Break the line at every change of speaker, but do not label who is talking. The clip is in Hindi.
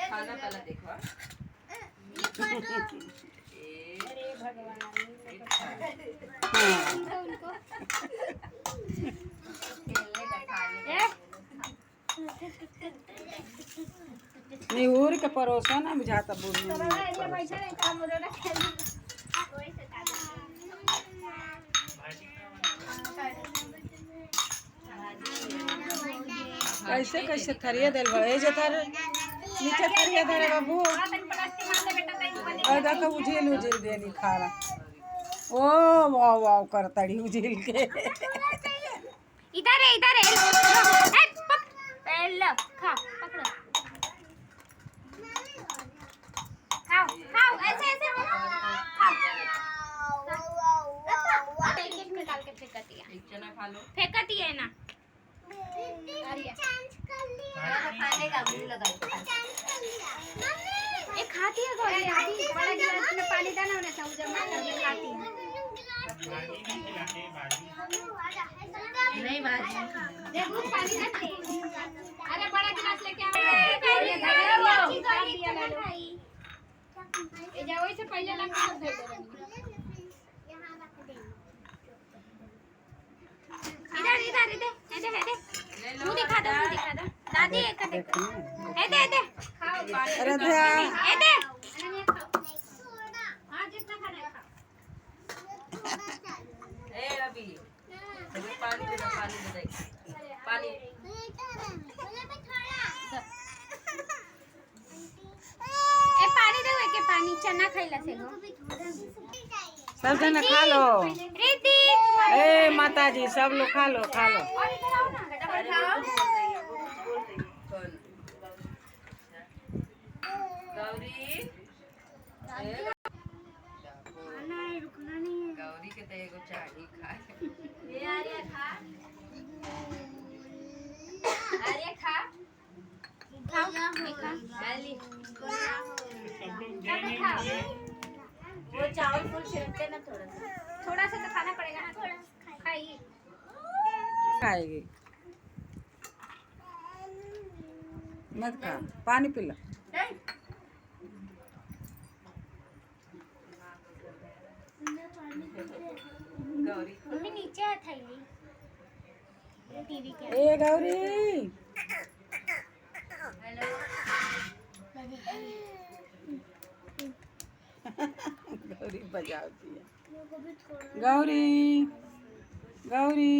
खाना पहले देखो। अरे भगवान
निहूर के परोसा ना बुझाता बुढ़ी कैसे कैसे थरिया दिल बा ए जे थर नीचे थरिया धरे बाबू और देखो उझिल उझिल देनी खाना ओ वाह वाह करतड़ी उझिल के
इधर है लो खा पकड़ो खाओ खाओ ऐसे एक एक निकाल के फेंकती है।
एक चना खा लो।
फेंकती है ना
खाने का मुंह लगाई।
ये खाती है गोली आधी बड़ा गिलास में पानी डाला उन्हें सब जमा करके खाती है।
नहीं भाजी
देखो पानी रखे। अरे बड़ा गिलास लेके आओ। ये जाओ इसे पहले ला के दे दो। इधर मुंह दिखा दो दादी एक दे खाओ
अरे दे
हां जितना खाना है
ए अभी पानी दे पानी
ए पानी दे के पानी चना खइला से गो
सब जना खा लो
प्रीति
ए माता जी सब लोग खा लो
और इधर आओ ना डबल खाओ
गौरी
नहीं रुकना नहीं है
गौरी के तो एगो चाही खाए।
ये आर्या खा आर्या खा खाओ
गाली
खाओ
वो चावल फूल छिड़कते ना
थोड़ा सा तो खाना पड़ेगा ना थोड़ा खाइए
खाएगी मत खा पानी पी लो
गौरी
मम्मी नीचे है थैली टीवी के
ए गौरी
हेलो
गौरी बजाती है गौरी गौरी